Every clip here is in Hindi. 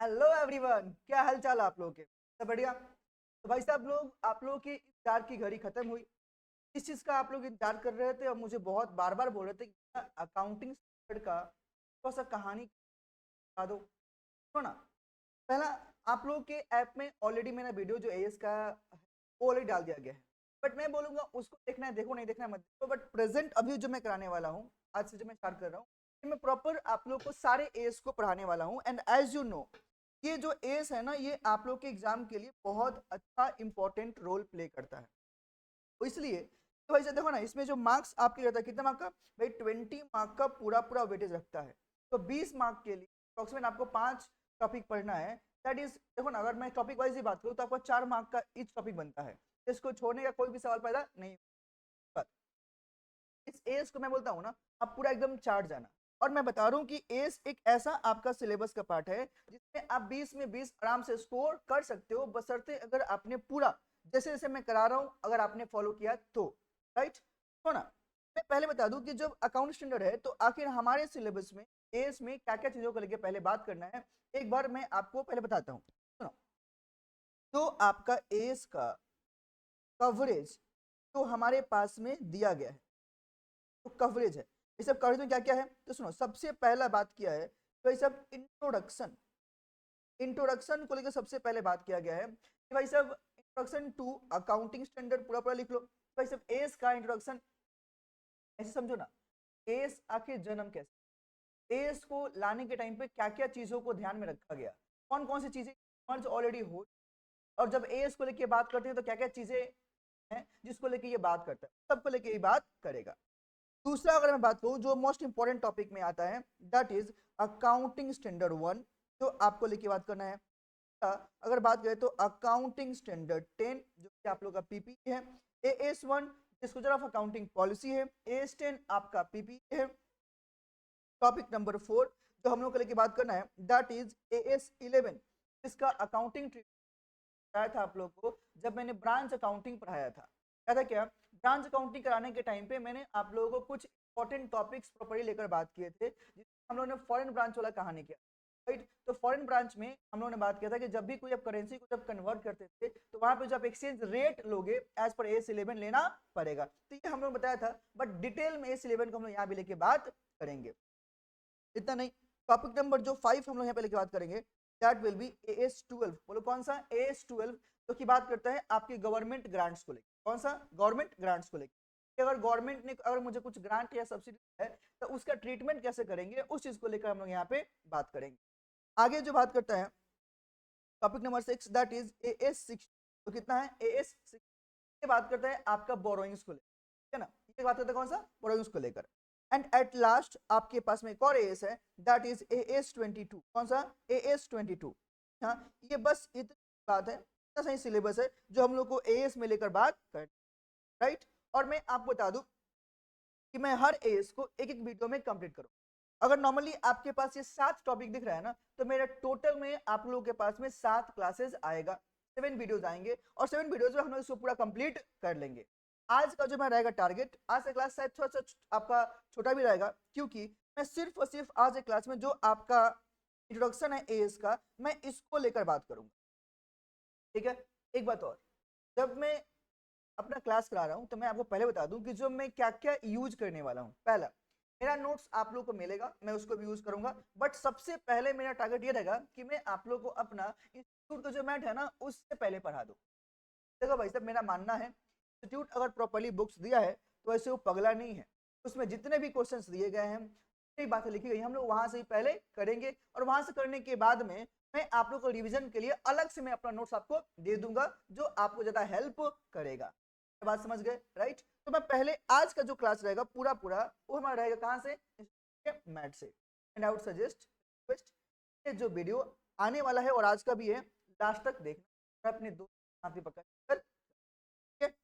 हेलो एवरीवन, क्या हाल चाल आप लोगों के? सब बढ़िया। तो भाई साहब लोग, आप लोगों की इंतजार की घड़ी खत्म हुई। इस चीज का आप लोग इंतजार कर रहे थे और मुझे बहुत बार बार बोल रहे थे कि अकाउंटिंग स्टैंडर्ड का थोड़ा सा कहानी बता दो। तो ना, पहला, आप लोगों के ऐप में ऑलरेडी मेरा वीडियो जो एएस का है वो ऑलरेडी डाल दिया गया है। बट मैं बोलूंगा उसको देखना है देखो, नहीं देखना है मत देखो। बट प्रेजेंट अभी जो मैं कराने वाला हूँ, आज से जो मैं स्टार्ट कर रहा हूँ, मैं प्रॉपर आप लोग को सारे एएस को पढ़ाने वाला हूँ। एंड एज यू नो, ये जो एएस है ना, ये आप लोग के एग्जाम के लिए बहुत अच्छा इंपॉर्टेंट रोल प्ले करता है। तो इसलिए तो भाई देखो ना, इसमें जो मार्क्स आपके रहता है कितना मार्क का? भाई 20 मार्क का पूरा पूरा वेटेज रखता है। तो 20 मार्क के लिए अप्रोक्सीमेट आपको 5 टॉपिक पढ़ना है। दैट इज, देखो ना, अगर मैं टॉपिक वाइज ही बात करूँ तो आपका 4 मार्क का ईच टॉपिक बनता है। इसको छोड़ने का कोई भी सवाल पैदा नहीं होता। इस एस को मैं बोलता हूँ ना, आप पूरा एकदम चार्ट जाना। और मैं बता रहा हूँ कि एस एक ऐसा आपका सिलेबस का पार्ट है जिसमें आप 20 में 20 आराम से स्कोर कर सकते हो, बशर्ते अगर आपने पूरा जैसे जैसे मैं करा रहा हूँ अगर आपने फॉलो किया तो। राइट। तो ना, मैं पहले बता दूं कि जब अकाउंट स्टैंडर्ड है तो आखिर हमारे सिलेबस में एस में क्या क्या चीजों को लेकर पहले बात करना है, एक बार मैं आपको पहले बताता हूँ। सुनो, तो आपका एस का कवरेज तो हमारे पास में दिया गया है, तो कवरेज है। ये सब कवरेज में क्या क्या है तो सुनो, सबसे पहला बात किया है तो ये सब इंट्रोडक्शन, इंट्रोडक्शन को लेकर सबसे पहले बात किया गया है कि भाई साहब इंट्रोडक्शन टू अकाउंटिंग स्टैंडर्ड पूरा पूरा लिख लो। भाई साहब एस का इंट्रोडक्शन ऐसे समझो ना, एस आखिर जन्म कैसे, एस को लाने के टाइम पे क्या क्या चीजों को ध्यान में रखा गया, कौन कौन सी चीजें मर्ज ऑलरेडी हो, और जब एस को लेके बात करते हैं तो क्या क्या चीजें हैं जिसको लेके ये बात करता है, सबको लेके ये बात करेगा। दूसरा अगर मैं बात करूं जो मोस्ट इंपॉर्टेंट टॉपिक में आता है, दैट इज अकाउंटिंग स्टैंडर्ड 1, जो आपको लेके बात करना है। अगर बात करें तो अकाउंटिंग स्टैंडर्ड 10 जो कि आप लोग का पीपी है। As 1 disclosure of accounting policy है। एएस 10 आपका पीपी है। टॉपिक नंबर 4 जो हम लोग को लेके बात करना है, दैट इज एएस 11, इसका अकाउंटिंग पढ़ाया था आप लोग को जब मैंने ब्रांच अकाउंटिंग पढ़ाया था। क्या था क्या? ब्रांच अकाउंटिंग कराने के टाइम पे मैंने आप लोगों को कुछ इंपॉर्टेंट टॉपिक्स प्रॉपर्ली लेकर बात किए थे, जिसमें हम लोगों ने फॉरेन ब्रांच वाला कहानी किया। राइट। तो फॉरेन ब्रांच में हम लोगों ने बात किया था कि जब भी कोई आप करेंसी को जब कन्वर्ट करते थे तो वहां पे जो आप एक्सचेंज रेट लोगे एज पर एस 11 लेना पड़ेगा। तो ये हम लोग बताया था, बट डिटेल में एस 11 को हम लोग यहाँ भी लेके बात करेंगे। इतना नहीं, टॉपिक नंबर जो 5 हम लोग यहाँ पे लेके बात करेंगे, दैट विल बी एएस 12। बोलो कौन सा? एएस 12, जो की बात करता है आपके गवर्नमेंट ग्रांट्स को लेकर। कौन सा? गवर्नमेंट ग्रांट्स को लेकर। अगर गवर्नमेंट ने अगर मुझे कुछ ग्रांट या सब्सिडी है तो उसका ट्रीटमेंट कैसे करेंगे, उस चीज को लेकर हम लोग यहाँ पे बात करेंगे। आगे जो बात करता है topic number 6, that is as 6। तो कितना है? एएस 6 ये बात करता है आपका बोरोइंग्स को लेकर, ठीक है ना? ये बात करता है कौन सा? बोरोइंग्स को लेकर। एंड एट लास्ट आपके पास में एक और एएस है, दैट इज एएस 22। कौन सा? एएस 22। हाँ, ये बस इतनी बात है, इतना सही सिलेबस है जो हम लोग को एएस में लेकर बात कर। राइट। और मैं आपको बता दूं कि मैं हर एएस को एक एक वीडियो में कंप्लीट करूँ। अगर नॉर्मली आपके पास ये 7 टॉपिक दिख रहा है ना, तो मेरा टोटल में आप लोगों के पास में 7 क्लासेस आएगा, 7 वीडियोज आएंगे, और 7 वीडियोज में हम लोग इसको पूरा कंप्लीट कर लेंगे। आज का जो मैं रहेगा टारगेट, आज का क्लास शायद थोड़ा सा आपका छोटा भी रहेगा, क्योंकि मैं सिर्फ और सिर्फ आज एक क्लास में जो आपका इंट्रोडक्शन है एएस का, मैं इसको लेकर बात करूंगा। ठीक है। एक बात और, जब मैं अपना क्लास करा रहा हूं तो मैं आपको पहले बता दूं कि जो मैं क्या क्या यूज करने वाला हूं। पहला, मेरा नोट्स आप लोग को मिलेगा, मैं उसको भी यूज करूंगा। बट सबसे पहले मेरा टारगेट ये रहेगा कि मैं आप लोग को अपना इंस्टीट्यूट का जो मैट है ना, उससे पहले पढ़ा दूं। देखो भाई साहब, मेरा मानना है इंस्टीट्यूट अगर प्रॉपर्ली बुक्स दिया है तो ऐसे वो पगला नहीं है। उसमें जितने भी क्वेश्चंस दिए गए हैं, जितनी बातें लिखी गई, हम लोग वहां से ही पहले करेंगे, और वहां से करने के बाद में मैं आप लोग को रिवीजन के लिए अलग से मैं अपना नोट्स आपको दे दूंगा, जो आपको ज्यादा हेल्प करेगा। बात समझ गए? राइट। तो मैं पहले आज का जो क्लास रहेगा पूरा पूरा वो हमारा रहेगा कहाँ से? मैट से। And I would suggest, request, ये जो वीडियो आने वाला है और आज का भी है, लास्ट तक देखना, अपने दोस्त साथी पकड़ कर। ठीक है।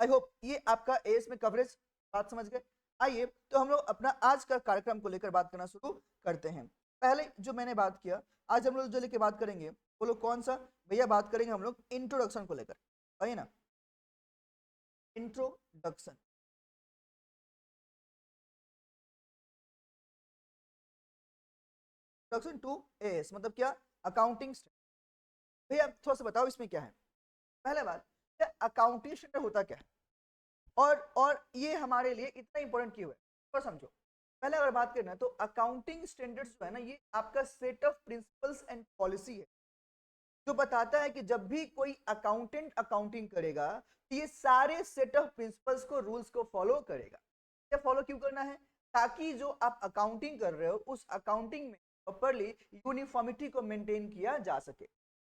आई होप ये आपका एस में कवरेज बात समझ गए। आइए तो हम लोग अपना आज का कार्यक्रम को लेकर बात करना शुरू करते हैं। पहले जो मैंने बात किया, आज हम लोग जो लेके बात करेंगे वो लोग कौन सा? भैया बात करेंगे हम लोग इंट्रोडक्शन को लेकर, है ना? इंट्रोडक्शन। इंट्रोडक्शन टू एएस मतलब क्या, अकाउंटिंग स्टैंडर्ड। भैया थोड़ा सा बताओ इसमें क्या है। पहले बात, अकाउंटिंग स्टैंडर्ड होता क्या है और ये हमारे लिए इतना इंपॉर्टेंट क्यों है, तो समझो। पहले अगर बात करना है तो अकाउंटिंग स्टैंडर्ड्स जो है ना, ये आपका set of principles and policy है जो बताता है कि जब भी कोई अकाउंटेंट अकाउंटिंग करेगा तो ये सारे सेट ऑफ प्रिंसिपल्स को, रूल्स को फॉलो करेगा। क्या फॉलो क्यों करना है, ताकि जो आप अकाउंटिंग कर रहे हो उस अकाउंटिंग में प्रॉपर्ली यूनिफॉर्मिटी को मेंटेन किया जा सके।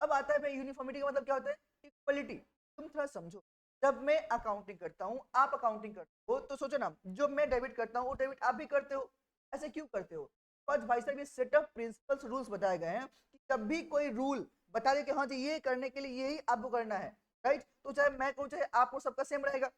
अब आता है भाई यूनिफॉर्मिटी का मतलब क्या होता है, इक्वलिटी। तुम थोड़ा समझो, जब मैं अकाउंटिंग करता हूँ, आप अकाउंटिंग करते हो, तो सोचो ना, जो मैं डेबिट करता हूँ वो डेबिट आप भी करते हो। ऐसे क्यों करते हो, तो आज भाई साहब ये सेट ऑफ प्रिंसिपल्स रूल्स बताए गए हैं कि जब भी कोई रूल बता दे कि हाँ जी ये करने के लिए यही आपको करना है, राइट, तो चाहे मैं कहूँ चाहे आपको, सबका सेम रहेगा।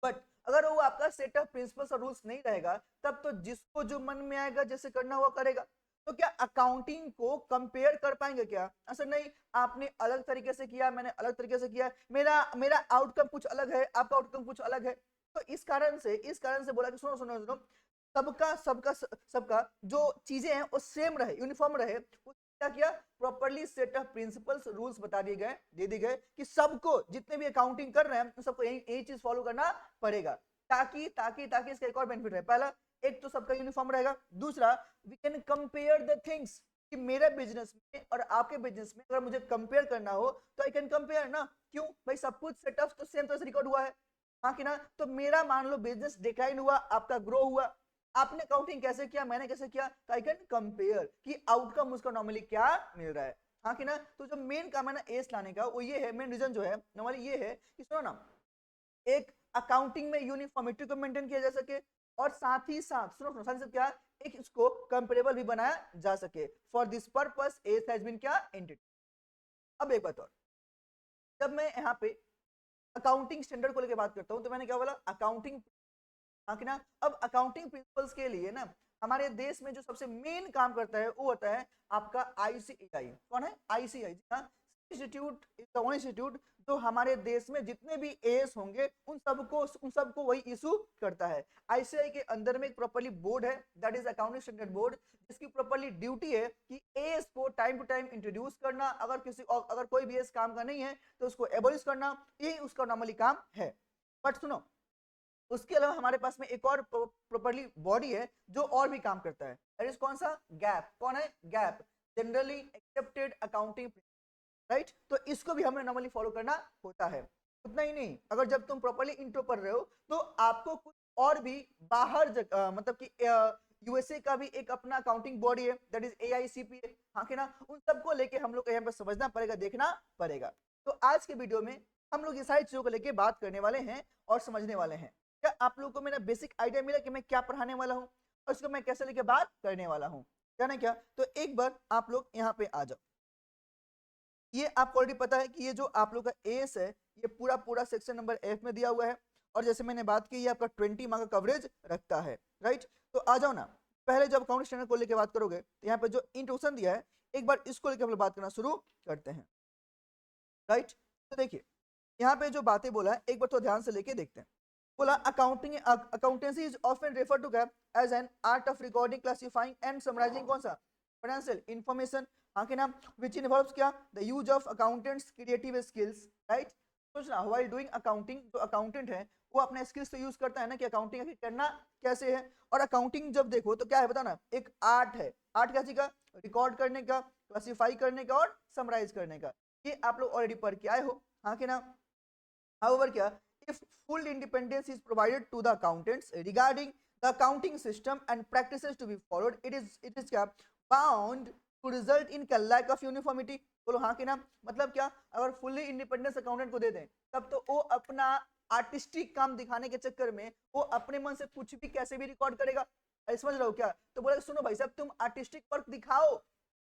बट अगर वो आपका सेट ऑफ प्रिंसिपल्स और रूल्स नहीं रहेगा, तब तो जिसको जो मन में आएगा जैसे करना हुआ करेगा। तो क्या अकाउंटिंग को कंपेयर कर पाएंगे क्या, ऐसा नहीं। आपने अलग तरीके से किया, मैंने अलग तरीके से किया, मेरा मेरा आउटकम कुछ अलग है, आपका आउटकम कुछ अलग है। तो इस कारण से बोला कि सुनो सुनो सुनो, सबका सबका सबका जो चीजें हैं वो सेम रहे, यूनिफॉर्म रहे। क्या किया, properly set of principles rules बता दिए गए, दे दिए गए कि सबको, जितने भी अकाउंटिंग कर रहे हैं सबको यही चीज फॉलो करना पड़ेगा, ताकि ताकि ताकि इसका एक और बेनिफिट रहे। पहला, एक तो सबका यूनिफॉर्म रहेगा। दूसरा, we can compare the things, कि मेरे बिजनेस में और आपके बिजनेस में अगर मुझे कंपेयर करना हो तो आई कैन कंपेयर ना। क्यों भाई, सब कुछ सेट ऑफ तो सेम तरह से रिकॉर्ड हुआ है, हाँ कि ना। तो मेरा मान लो बिजनेस डिक्लाइन हुआ, आपका ग्रो हुआ, आपने काउंटिंग कैसे किया, मैंने कैसे किया, तो आई कैन कंपेयर कि आउटकम उसका नॉर्मली क्या मिल रहा है, हाँ कि ना। तो जो मेन काम है ना एस लाने का, वो ये है, मेन रीजन जो है नॉर्मली ये है कि सुनो ना, एक अकाउंटिंग में यूनिफॉर्मिटी को मेंटेन किया जा सके, और साथ ही साथ सुनो सुनो साथ ही साथ क्या, एक इसको कंपेरेबल भी बनाया जा सके। For this purpose as has been क्या, एंटिटी। अब एक बात और, जब मैं यहाँ पे अकाउंटिंग स्टैंडर्ड को लेकर बात करता हूँ तो मैंने क्या बोला, अकाउंटिंग, हाँ कि ना। अब अकाउंटिंग प्रिंसिपल्स के लिए ना, हमारे देश में जो सबसे मेन काम करता है वो होता है आपका आईसीएआई। कौन है, ICAI, institute is the one institute जो हमारे देश में जितने भी एएस होंगे उन सबको वही इशू करता है। आईसीएआई के अंदर में एक प्रॉपर्ली बोर्ड है, that is accounting standard board, जिसकी प्रॉपर्ली ड्यूटी है कि एएस को टाइम टू टाइम इंट्रोड्यूस करना, अगर कोई भी एएस काम का नहीं है तो उसको एबोलिश करना, यही उसका नॉर्मली काम है। बट सुनो, उसके अलावा हमारे पास में एक और प्रॉपर्ली बॉडी है जो और भी काम करता है, दैट इज कौन सा, गैप। कौन है, gap, generally accepted accounting, right. तो इसको भी हमें नॉर्मली फॉलो करना होता है। उतना ही नहीं, अगर जब तुम प्रॉपर्ली इंट्रो पढ़ रहे हो तो आपको कुछ और भी बाहर मतलब कि यूएसए का भी एक अपना अकाउंटिंग बॉडी है, दैट इज एआईसीपीए, हाँ कि ना। उन सबको लेके हम लोग को यहाँ पर समझना पड़ेगा, देखना पड़ेगा। तो आज के वीडियो में हम लोग ये सारी चीजों को लेके बात करने वाले हैं और समझने वाले हैं। क्या आप लोगों को मेरा बेसिक आइडिया मिला कि मैं क्या पढ़ाने वाला हूँ और इसको मैं कैसे लेके बात करने वाला हूँ, क्या ना क्या। तो एक बार आप लोग यहाँ पे आ जाओ। ये आपको ऑलरेडी पता है कि ये जो आप लोग का एस है ये पूरा पूरा सेक्शन नंबर एफ में दिया हुआ है, और जैसे मैंने बात की ये आपका 20 मार्क का कवरेज रखता है, राइट। तो आ जाओ ना, पहले जब अकाउंट स्टैंडर्ड को लेकर बात करोगे तो यहाँ पे जो इंट्रोडक्शन दिया है, एक बार इसको लेकर हम लोग बात करना शुरू करते हैं, राइट। तो देखिए यहाँ पे जो बातें बोला है एक बार तो ध्यान से लेके देखते हैं। बोला accountancy is often refer to as an art of recording, classifying and summarising कौन सा, फाइनेंशियल इंफॉर्मेशन, हाँ कि नाम, विच इन्वॉल्व्स क्या, the use of accountants creative skills, right. सोचना, व्हाइल डूइंग अकाउंटिंग, जो अकाउंटेंट है वो अपने स्किल्स तो यूज करता है ना कि अकाउंटिंग करना कैसे है। और अकाउंटिंग जब देखो तो क्या है बताना, एक आर्ट है। आर्ट क्या चीज का, रिकॉर्ड करने का, क्लासिफाई करने का और समराइज करने का। ये आप लोग ऑलरेडी पढ़ के आए हो, हाँ कि ना। However, क्या, if full independence is provided to the accountants regarding the accounting system and practices to be followed, it is क्या, bound to result in क्या, lack of uniformity। बोलो हाँ कि ना। मतलब क्या, अगर फुल्ली इंडिपेंडेंस अकाउंटेंट को दे दें तब तो वो अपना आर्टिस्टिक काम दिखाने के चक्कर में वो अपने मन से कुछ भी कैसे भी रिकॉर्ड करेगा। अरे समझ रहे हो क्या, तो बोला सुनो भाई साहब तुम आर्टिस्टिक वर्क दिखाओ,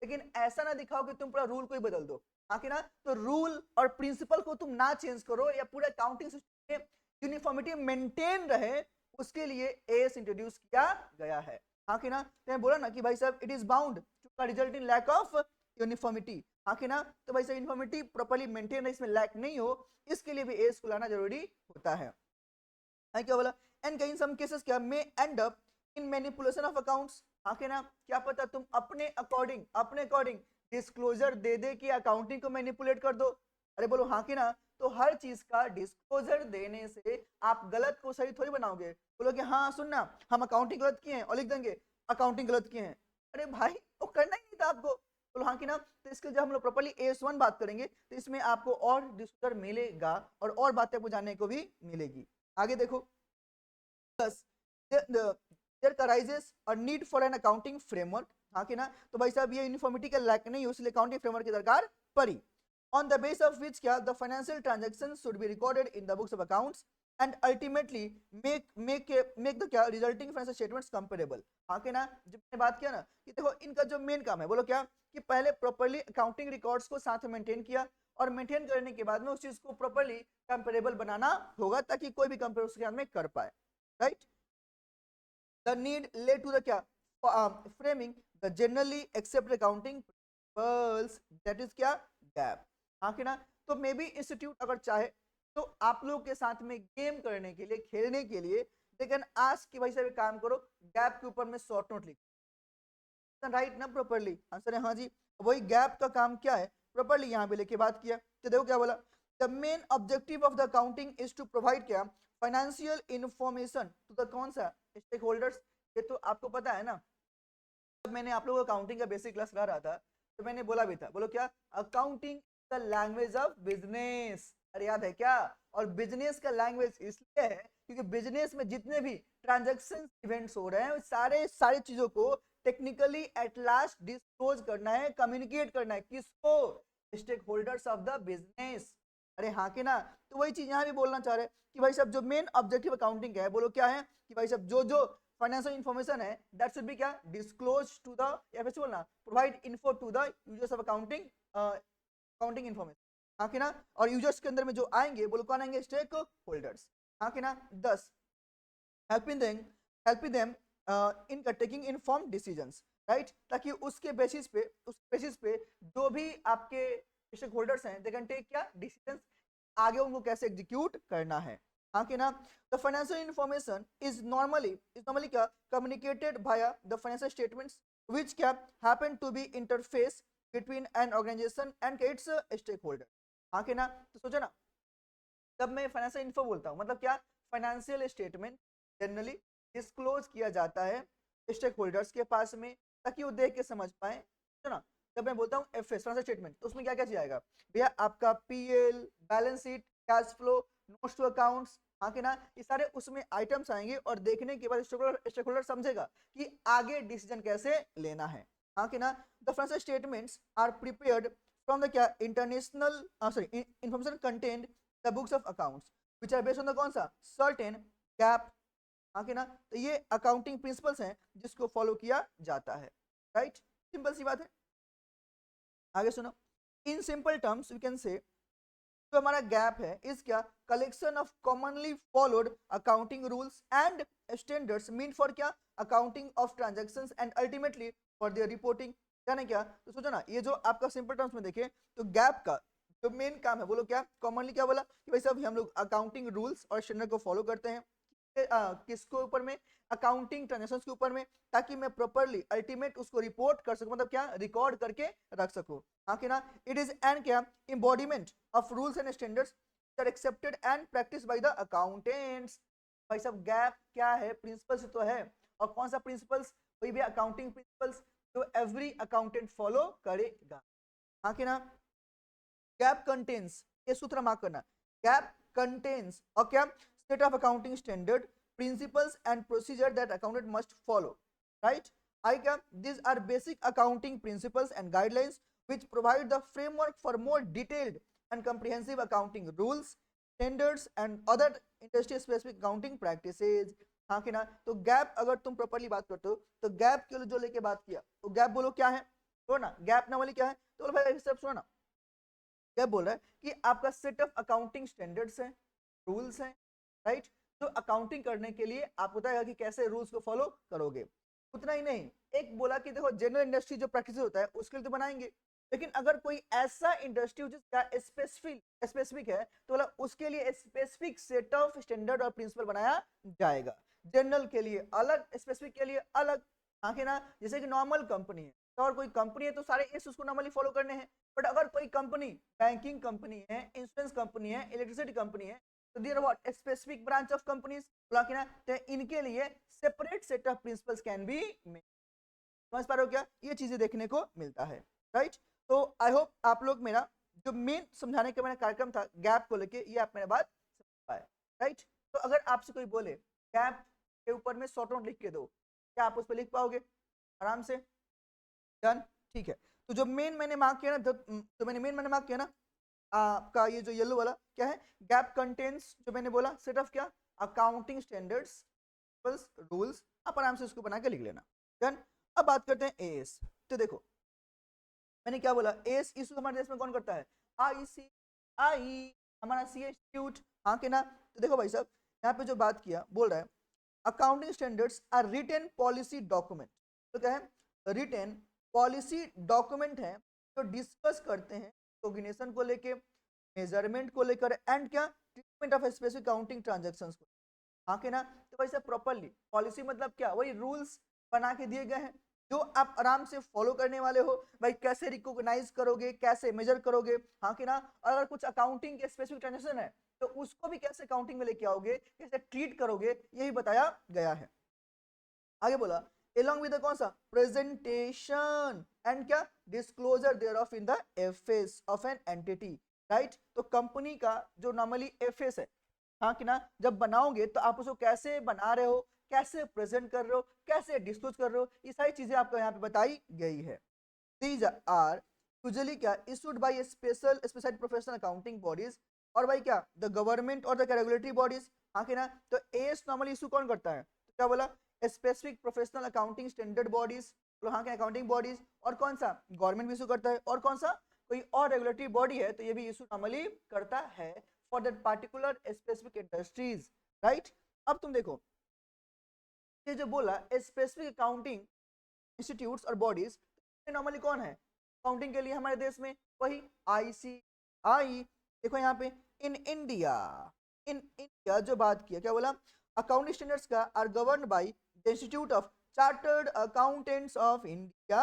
लेकिन ऐसा ना दिखाओ कि तुम पूरा रूल को ही बदल दो, हाँ कि ना। तो रूल और प्रिंसिपल को तुम ना चेंज करो, या पूरे अकाउंटिंग सिस्टम में यूनिफॉर्मिटी मेंटेन रहे, उसके लिए एस इंट्रोड्यूस किया गया है, हाँ कि ना। तो बोला ना कि भाई साहब it is bound to result in lack of uniformity, हाँ कि ना। तो भाई साहब यूनिफॉर्मिटी प्रॉपर्ली मेंटेन रहे, इसमें लैक नहीं हो, इसके लिए भी एस को लाना जरूरी होता है। क्या बोला, एंड इन सम केसेस क्या, may end up in manipulation of accounts, हाँ के ना, क्या पता तुम अपने अकॉर्डिंग डिस्क्लोजर दे दे कि अकाउंटिंग को मैनिपुलेट कर दो। अरे बोलो हाँ कि ना। तो हर चीज का डिस्क्लोजर देने से आप गलत को सही थोड़ी बनाओगे। बोलो कि हाँ सुनना, हम अकाउंटिंग गलत किए हैं और लिख देंगे अकाउंटिंग गलत किए हैं। अरे भाई वो करना ही नहीं था आपको। बोलो हाँ कि ना। तो इसके जब हम लोग प्रॉपर्ली AS1 बात करेंगे तो इसमें आपको और डिस्क्लोजर मिलेगा और बातें आपको जानने को भी मिलेगी। आगे देखो, there arises a need for an accounting framework. हाँ कि ना। तो भाई साहब ये यूनिफॉर्मिटी का लैक नहीं, इसलिए अकाउंटिंग फ्रेमवर्क की दरकार पड़ी। On the base of which क्या the financial transaction should be recorded in the books of accounts and ultimately make the क्या रिजल्टिंग फाइनेंशियल स्टेटमेंट्स कंपेरेबल। हाँ कि ना। जब मैंने बात किया ना कि देखो इनका जो मेन काम है, बोलो क्या, कि पहले प्रॉपर्ली अकाउंटिंग रिकॉर्ड्स को साथ में मेंटेन किया और मेंटेन करने के बाद में उस चीज को प्रॉपर्ली कंपेरेबल बनाना होगा ताकि कोई भी कंपेयर उसके में कर पाए, right. The need led to the क्या framing the generally accepted accounting principles, that is क्या, गैप। हाँ कि ना। तो मे बी इंस्टीट्यूट अगर चाहे तो आप लोग के साथ में गेम करने के लिए, खेलने के लिए, लेकिन आज की भाई साहब काम करो, गैप के ऊपर में शॉर्ट नोट लिखो, राइट ना प्रॉपरली। आंसर है हाँ जी। वही गैप का काम क्या है प्रॉपरली यहाँ पे लेके बात किया। तो देखो क्या बोला, the main objective of the accounting is to provide क्या, फाइनेंशियल इंफॉर्मेशन टू द कौन सा, स्टेक होल्डर्स। ये तो आपको पता है ना, जब मैंने आप लोगों को अकाउंटिंग का बेसिक क्लास ला रहा था तो मैंने बोला भी था, बोलो क्या, accounting the language of business. अरे याद है क्या। और बिजनेस का लैंग्वेज इसलिए है क्योंकि बिजनेस में जितने भी ट्रांजैक्शन इवेंट्स हो रहे हैं सारी चीजों को टेक्निकली एट लास्ट डिस्क्लोज करना है, कम्युनिकेट करना है, किसको, stakeholders of the business. अरे हाँ कि ना। तो वही चीज यहाँ भी बोलना चाह रहे हैं कि भाई साहब जो मेन ऑब्जेक्टिव अकाउंटिंग है, बोलो क्या है, कि भाई साहब जो जो फाइनेंशियल इंफॉर्मेशन है दैट शुड बी क्या, डिस्क्लोज टू द, या फिर बोलना provide info to the users of accounting information. हाँ कि ना। और यूजर्स के अंदर में जो आएंगे बोलो कौन आएंगे, स्टेक होल्डर्स। हाँ कि ना। 10 helping them in taking informed decisions, right. ताकि उसके बेसिस पे जो भी आपके स्टेक होल्डर्स हैं दे कैन टेक क्या डिसीजंस, आगे उनको कैसे एग्जीक्यूट करना है। हाँ कि ना। The financial information is normally क्या communicated via the financial statements which क्या happen to be interface between an organization and its stakeholder. हाँ कि ना। तो सोचो ना, जब मैं फाइनेंशियल इन्फो बोलता हूँ मतलब क्या, फाइनेंशियल स्टेटमेंट जनरली डिस्क्लोज किया जाता है स्टेक होल्डर्स के पास में ताकि वो देख के समझ पाए, है ना। जब मैं बोलता हूँ FS फाइनेंशियल स्टेटमेंट तो उसमें क्या क्या जाएगा भैया, आपका PL, balance sheet, cash flow, notes to accounts. हाँ कि ना। ये सारे उसमें आइटम्स आएंगे और देखने के बाद स्टेक होल्डर समझेगा कि आगे डिसीजन कैसे लेना है। हाँ कि ना। The financial statements are prepared from the क्या international sorry information content the books of accounts which are based on the कौन सा, सर्टेन गैप। हाँ कि ना। तो ये अकाउंटिंग प्रिंसिपल्स हैं जिसको फॉलो किया जाता है, राइट। सिंपल सी बात है। आगे सुनो, in simple terms you can say जो हमारा गैप है इस क्या, collection of commonly followed accounting rules and standards mean for क्या, accounting of transactions and ultimately for their reporting. यानी क्या, तो सोचो ना, ये जो आपका सिंपल टर्म्स में देखें तो गैप का जो मेन काम है बोलो क्या, कॉमनली क्या बोला कि भाई साहब हम लोग अकाउंटिंग रूल्स और स्टैंडर्ड को फॉलो करते हैं किसके ऊपर में, अकाउंटिंग ट्रांजैक्शंस के ऊपर में, ताकि मैं प्रॉपर्ली अल्टीमेट उसको रिपोर्ट कर सकूं, मतलब क्या रिकॉर्ड करके रख सकूं। हाँ कि ना। इट इज एन क्या embodiment of rules and standards that accepted and practice by the accountants. भाई साहब गैप क्या है, प्रिंसिपल्स तो है, और कौन सा प्रिंसिपल्स, वही भी अकाउंटिंग प्रिंसिपल्स जो एवरी अकाउंटेंट फॉलो करेगा। हाँ कि ना। गैप कंटेन्स, ये सूत्र मार्क करना, गैप कंटेन्स और क्या, set of accounting standard principles and procedure that accountant must follow, right। I क्या, these are basic accounting principles and guidelines which provide the framework for more detailed and comprehensive accounting rules, standards and other industry specific accounting practices। हाँ कि ना। तो गैप अगर तुम प्रॉपर्ली बात करते हो तो गैप के लिए जो लेके बात किया तो गैप बोलो क्या है, बोलो ना गैप ना वाली क्या है, तो बोलो भाई सब सुनो ना, क्या बोल रहा है कि आपका सेट ऑफ अकाउंटिंग स्टैंडर्ड्स हैं, रूल्स हैं, राइट। तो अकाउंटिंग करने के लिए आपको बताएगा कि कैसे रूल्स को फॉलो करोगे। उतना ही नहीं, एक बोला कि देखो जनरल इंडस्ट्री जो प्रैक्टिस होता है उसके लिए तो बनाएंगे, लेकिन अगर कोई ऐसा इंडस्ट्री जिसका स्पेसिफिक है तो बोला उसके लिए स्पेसिफिक सेट ऑफ स्टैंडर्ड और प्रिंसिपल बनाया जाएगा। जनरल के लिए अलग, स्पेसिफिक के लिए अलग, हाँ कि ना, जैसे कि नॉर्मल कंपनी है तो और कोई कंपनी है तो सारे एस उसको नॉर्मली फॉलो करने हैं, बट अगर कोई कंपनी बैंकिंग कंपनी है, इंश्योरेंस कंपनी है, इलेक्ट्रिसिटी कंपनी है, तो there what specific branch of companies, बोला कि ना, तो इनके लिए separate set of principles can be made. समझ पा रहे हो क्या, ये चीजें देखने को मिलता है, राइट। तो आई होप आप लोग मेरा जो मेन समझाने का मेरा कार्यक्रम था गैप को लेके, ये आप मेरा बात समझ पाए, राइट। तो अगर आपसे कोई बोले गैप के ऊपर में शॉर्ट नोट लिख के दो, क्या आप उस पर लिख पाओगे आराम से? डन, ठीक है। तो जो मेन मैंने मार्क किया ना, जो मैंने मेन मैंने मार्क किया ना, आपका ये जो येलो वाला क्या है, गैप कंटेंट्स, जो मैंने बोला सेट ऑफ क्या, अकाउंटिंग स्टैंडर्ड्स, रूल्स, आप आराम से उसको बना के लिख लेना। डन। अब बात करते हैं एएस। तो देखो मैंने क्या बोला, एएस इशू हमारे देश में कौन करता है, आई हमारा सी इंस्टीट्यूट, हाँ के ना। तो देखो भाई साहब, यहाँ पे जो बात किया बोल रहा है accounting standards are written policy document. तो क्या है, रिटेन पॉलिसी डॉक्यूमेंट है जो डिस्कस करते हैं ऑर्गेनाइजेशन को लेके, मेजरमेंट को लेकर, एंड क्या, treatment of specific accounting transactions को, हाँ के ना। तो वैसे प्रॉपरली पॉलिसी मतलब क्या, वही रूल्स बना के दिए गए हैं जो आप आराम से फॉलो करने वाले हो। भाई कैसे रिकॉग्नाइज करोगे, कैसे मेजर करोगे, हाँ कि ना। और अगर कुछ अकाउंटिंग के स्पेसिफिक ट्रांजेक्शन है तो उसको भी कैसे अकाउंटिंग में लेके आओगे, कैसे ट्रीट करोगे, यही बताया गया है। आगे बोला along with the कौन सा, प्रेजेंटेशन एंड क्या, disclosure thereof in the FS of an entity, right. तो कंपनी का जो नॉर्मली एफएस है, हाँ कि ना, जब बनाओगे तो आप उसको कैसे बना रहे हो, कैसे प्रेजेंट कर रहे हो, कैसे डिस्क्लोज कर रहे हो, ये सारी चीजें आपको यहाँ पे बताई गई है। दीज आर यूजुअली क्या, issued by special special professional accounting bodies, और भाई क्या, द गवर्नमेंट और द रेगुलेटरी बॉडीज, हाँ कि ना। तो एएस नॉर्मली इशू कौन करता है, तो क्या बोला, specific professional accounting standard bodies, तो हाँ के अकाउंटिंग बॉडीज, और कौन सा, गवर्नमेंट भी इशू करता है, और कौन सा, कोई और रेगुलेटरी बॉडी है तो ये भी इशू नॉर्मली करता है for that particular specific industries, right. अब तुम देखो ये जो बोला स्पेसिफिक अकाउंटिंग इंस्टीट्यूट्स और बॉडीज, नॉर्मली कौन है अकाउंटिंग के लिए हमारे देश में, वही आईसीआई। देखो यहाँ पे इन इंडिया जो बात किया, क्या बोला, अकाउंटिंग स्टैंडर्ड्स का are govern by the institute of chartered accountants of India.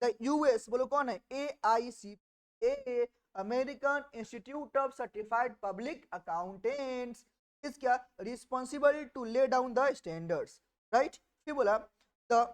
The US बोलो कौन है, a American institute of certified public accountants is क्या, responsible to lay down the standards, right. फिर बोला the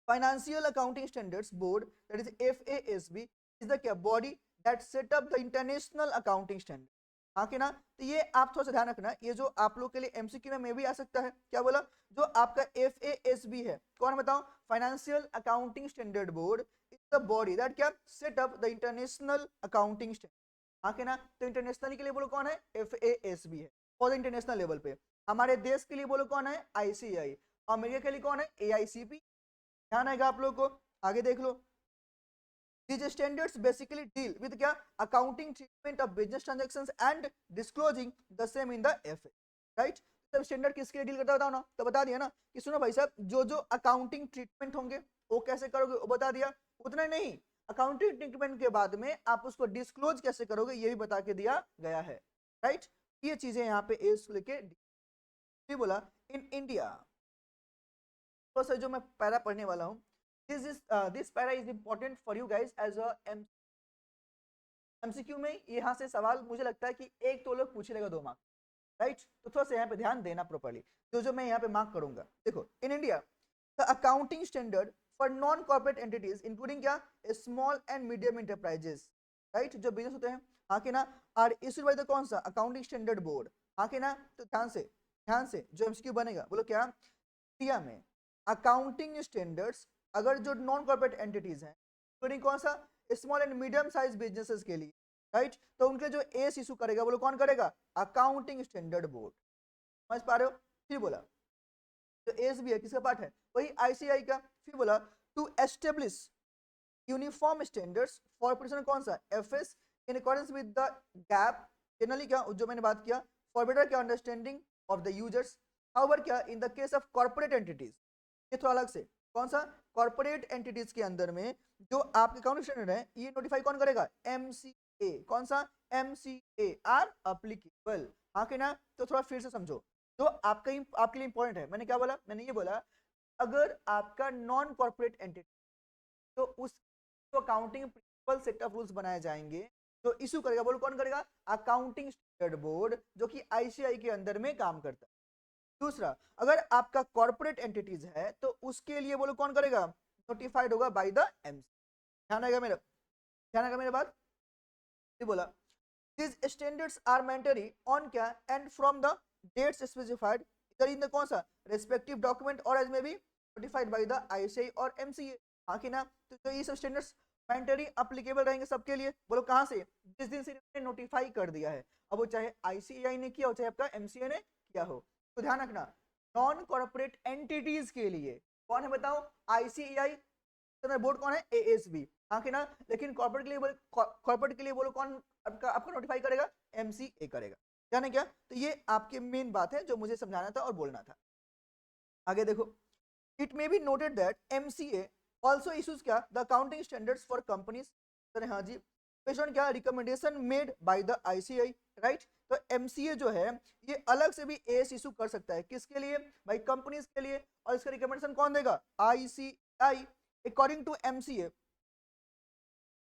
Financial Accounting Standards Board, that is FASB, is the क्या body that set up the international accounting standard, हाँ कि ना। तो ये आप थोड़ा सा ध्यान रखना, ये जो आप लोग के लिए एमसीक्यू में भी आ सकता है, क्या बोला, जो आपका FASB है कौन बताओ, financial accounting standard board is the body that क्या set up the international accounting standard, हाँ कि ना। तो इंटरनेशनल के लिए बोलो कौन है, FASB है फॉर द इंटरनेशनल लेवल पे। हमारे देश के लिए बोलो कौन है, ICAI। अमेरिका के लिए कौन है, AICP। ध्यान आएगा आप लोग को, आगे देख लो। These standards basically deal with क्या, accounting treatment of business transactions and disclosing the same in the FA, right। सब स्टैंडर्ड किसके लिए डील करता है बताओ ना, तो बता दिया ना कि सुनो भाई साहब, जो जो अकाउंटिंग ट्रीटमेंट होंगे वो कैसे करोगे वो बता दिया, उतना नहीं, अकाउंटिंग ट्रीटमेंट के बाद में आप उसको डिस्क्लोज कैसे करोगे ये भी बता के दिया गया है, राइट। ये चीजें यहाँ पे एज लेके बोला इन इंडिया। तो सर जो मैं पैरा पढ़ने वाला हूँ, this para is important for you guys as a MCQ में यहाँ से सवाल मुझे लगता है कि एक तो लोग पूछ लेगा 2 मार्क, राइट। तो थोड़ा सा यहाँ पे ध्यान देना प्रॉपर्ली, जो जो मैं यहाँ पे मार्क करूंगा। देखो in India the accounting standard for non corporate entities including क्या, small and medium enterprises, right, जो बिजनेस होते हैं, हाँ कि ना, आर इशूड बाय द कौन सा, अकाउंटिंग स्टैंडर्ड बोर्ड, हाँ कि ना। तो ध्यान से जो एमसीक्यू बनेगा बोलो क्या, इंडिया में अकाउंटिंग स्टैंडर्ड्स अगर जो नॉन कॉर्पोरेट एंटिटीज हैं इंक्लूडिंग कौन सा, small and medium size businesses के लिए, राइट, तो उनके जो एस इशू करेगा बोलो कौन करेगा, अकाउंटिंग स्टैंडर्ड बोर्ड। समझ पा रहे हो। फिर बोला जो एस भी है किसका पार्ट है, वही आईसीआई का। फिर बोला to establish uniform standards for operation कौन सा, FS, in accordance with the gap generally क्या, जो मैंने बात किया, फॉर बेटर क्या understanding of the users. However क्या, in the case of corporate entities, ये थोड़ा अलग से, कौन सा, कॉर्पोरेट एंटिटीज के अंदर में जो आपके अकाउंटिंग स्टैंडर्ड है ये नोटिफाई कौन करेगा, एमसीए, कौन सा, एमसीए आर अप्लीकेबल, हाँ कि ना। तो थोड़ा फिर से समझो जो आपके लिए इंपॉर्टेंट है, मैंने क्या बोला, मैंने ये बोला अगर आपका नॉन कॉर्पोरेट एंटिटी, तो उस accounting principle set of rules बनाए जाएंगे, जो इशू करेगा, बोलो कौन करेगा? अकाउंटिंग स्टैंडर्ड बोर्ड, जो कि आईसीआई के अंदर में काम करता है। दूसरा, अगर आपका कॉर्पोरेट एंटिटीज है तो उसके लिए बोलो कौन करेगा? नोटिफाइड होगा बाय द एमसी। ध्यान आएगा मेरा, ध्यान आएगा मेरे बात? बोला these standards are mandatory on क्या and from the dates specified either in the कौन सा respective document or as may be notified by the ICAI और MCA। हाँ कि ना? तो ये सब स्टैंडर्ड्स मैंडेटरी अप्लीकेबल रहेंगे सबके लिए। बोलो कहाँ से? जिस दिन से इन्होंने नोटिफाई कर दिया है, अब वो चाहे ICAI ने किया हो चाहे आपका MCA ने किया हो। तो ध्यान रखना, नॉन कॉर्पोरेट एंटिटीज के लिए कौन है बताओ? ICAI बोर्ड कौन है? ASB। हाँ कि ना? लेकिन कॉर्पोरेट के लिए कॉर्पोरेट के लिए बोलो कौन आपका नोटिफाई करेगा? MCA करेगा। जाने क्या? तो ये आपके मेन बात है जो मुझे समझाना था और बोलना था। आगे देखो, it may be noted that MCA also issues क्या? The accounting standards for companies. हाँ जी, बेस्ड ऑन क्या? Recommendation made by the ICAI, right. तो MCA जो है ये अलग से भी एस इशू कर सकता है। किसके लिए? भाई कंपनीज के लिए। और इसका रिकमेंडेशन कौन देगा? ICAI। According to MCA